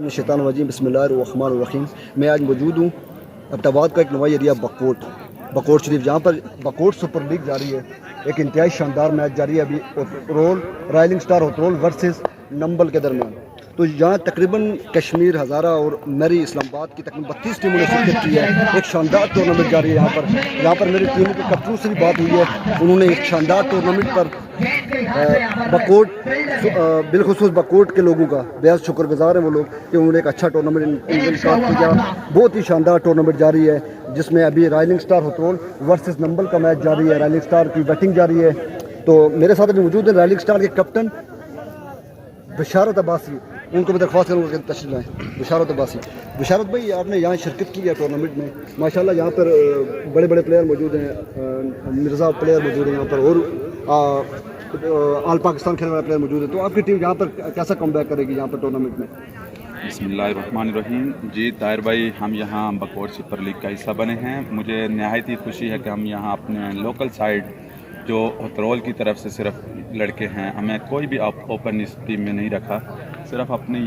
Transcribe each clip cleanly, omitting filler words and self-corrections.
बिस्मिल्लाहिर्रहमानिर्रहीम बिस्मिल्लाहिर्रहमानिर्रहीम। मैं आज मौजूद हूँ अब्टाबाद का एक नवा एरिया बकोट शरीफ, जहाँ पर बकोट सुपर लीग जारी है। एक इंतहाई शानदार मैच जारी है अभी होतरोल राइजिंग स्टार होतरोल वर्सेस नंबल के दरमियान। तो यहाँ तकरीबन कश्मीर, हज़ारा और मेरी इस्लामाबाद की तकरीबन 32 टीमों ने शिरकत की है। एक शानदार टूर्नामेंट जारी है यहाँ पर मेरी टीम के कप्तान से भी बात हुई है। उन्होंने एक शानदार टूर्नामेंट पर बकोट बिलखुसूस बकोट के लोगों का बेहद शुक्रगुजार हैं वो लोग कि उन्होंने एक अच्छा टूर्नामेंट इनका किया। बहुत ही शानदार टूर्नामेंट जारी है जिसमें अभी राइजिंग स्टार होतरोल वर्सेस नंबल का मैच जारी है। राइजिंग स्टार की बैटिंग जारी है। तो मेरे साथ अभी मौजूद है राइजिंग स्टार के कैप्टन बशारत अब्बासी। उनको मैं दरख्वास्त करूँगा कि तशरीफ लाएँ। बशारत भाई, आपने यहाँ शिरकत की है टूर्नामेंट में, माशाल्लाह यहाँ पर बड़े बड़े प्लेयर मौजूद हैं, मिर्ज़ा प्लेयर मौजूद हैं यहाँ पर, और ऑल पाकिस्तान खेलने वाले प्लेयर मौजूद है। तो आपकी टीम यहाँ पर कैसा कमबैक करेगी यहाँ पर टूर्नामेंट में? बिस्मिल्लाहिर्रहमानिर्रहीम। जी ताहिर भाई, हम यहाँ बकोट सुपर लीग का हिस्सा बने हैं। मुझे नहायत ही खुशी है कि हम यहाँ अपने लोकल साइड जो होतरोल की तरफ से सिर्फ लड़के हैं, हमें कोई भी ओपन इस टीम में नहीं रखा, सिर्फ अपने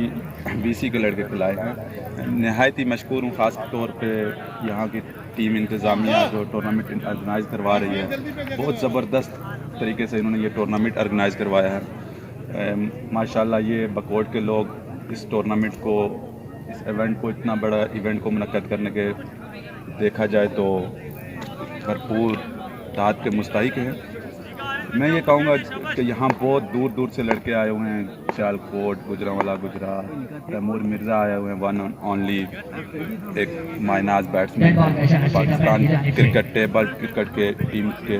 बीसी के लड़के खिलाए हैं। नहायत ही मशकूर हूँ ख़ास तौर पे यहाँ की टीम इंतज़ामिया जो टूर्नामेंट ऑर्गेनाइज़ करवा रही है। बहुत ज़बरदस्त तरीके से इन्होंने ये टूर्नामेंट ऑर्गेनाइज़ करवाया है। माशाल्लाह ये बकोट के लोग इस टूर्नामेंट को, इस इवेंट को, इतना बड़ा इवेंट को मुनक्कद करने के देखा जाए तो भरपूर दाद के मुस्तहिक हैं। मैं ये कहूँगा कि यहाँ बहुत दूर दूर से लड़के आए हुए हैं, सियालकोट, गुजरांवाला, गुजरात, तैमूर मिर्ज़ा आए हुए हैं, वन ओनली एक मायनाज batsman Pakistan cricket table cricket के टीम के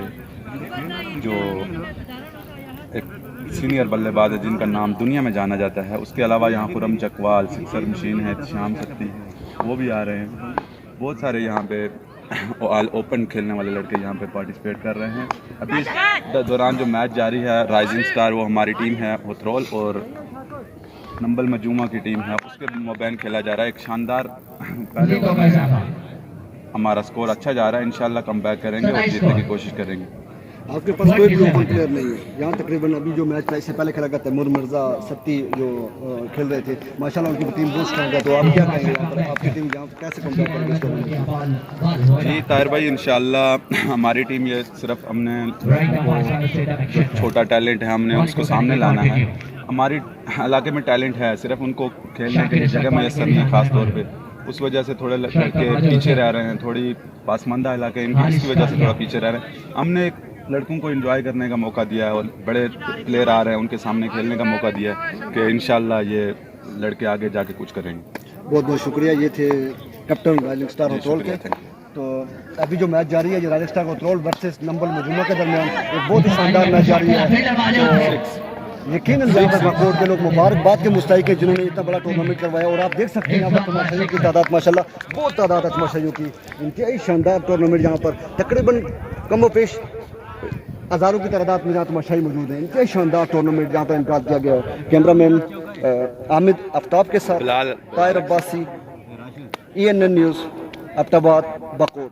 जो एक सीनियर बल्लेबाज है जिनका नाम दुनिया में जाना जाता है। उसके अलावा यहाँ खुरम चकवाल, सिक्सर मशीन है, शाम शक्ति है, वो भी आ रहे हैं। बहुत सारे यहाँ पे ऑल ओपन खेलने वाले लड़के यहाँ पे पार्टिसिपेट कर रहे हैं। अभी इस दौरान जो मैच जारी है, राइजिंग स्टार वो हमारी टीम है होतरोल और नंबल मजूमा की टीम है, उसके मोबैन खेला जा रहा है। एक शानदार पहले हमारा स्कोर अच्छा जा रहा है। इंशाल्लाह कम बैक करेंगे और जीतने की कोशिश करेंगे। आपके पास कोई भी ओपन प्लेयर नहीं है यहाँ? तकरीबन अभी जो मैच था इससे पहले खेला गया तैमूर मिर्ज़ा, सत्ती जो खेल रहे थे, माशाल्लाह उनकी टीम बूस्ट कर गया। तो आप क्या कहेंगे यहाँ पर, आपकी टीम यहाँ कैसे कम बैक करेगी? जी ताहिर भाई, इंशाल्लाह हमारी टीम ये सिर्फ हमने जो छोटा टैलेंट है हमने उसको सामने लाना है। हमारी इलाके में टैलेंट है, सिर्फ उनको खेलने के लिए जगह मैसर नहीं है ख़ास तौर पे। उस वजह से थोड़े लड़के पीछे रह रहे हैं, थोड़ी पासमानदा इलाके इनकी, इसकी वजह से थोड़ा पीछे रह रहे हैं। हमने लड़कों को एंजॉय करने का मौका दिया है और बड़े प्लेयर आ रहे हैं उनके सामने खेलने का मौका दिया है कि इंशाल्लाह ये लड़के आगे जाके कुछ करेंगे। बहुत बहुत शुक्रिया। ये थे कैप्टन राइजिंग स्टार होतरोल के। तो अभी जो मैच जारी है, ये राइजिंग स्टार होतरोल वर्सेस नंबल मजूमा के दरमियान एक बहुत ही शानदार मैच जारी है। तो यकीनन यहाँ पर बकोट के लोग मुबारकबाद के मुस्तहिक है जिन्होंने इतना बड़ा टूर्नामेंट करवाया। और आप देख सकते हैं यहाँ पर तमाशाइयों की तादाद माशाल्लाह बहुत तादाद है तमाशाइयों की। इंतहाई शानदार टूर्नामेंट यहाँ पर तकरीबन कम पेश हज़ारों की तादाद में जहाँ तमाशाई मौजूद हैं। इंतहाई शानदार टूर्नामेंट जहाँ पर इनकाद किया गया है। कैमरामैन आमिद आफ्ताब के साथ ताहिर अब्बासी, ENN न्यूज़, अब्टाबाद, बकोट।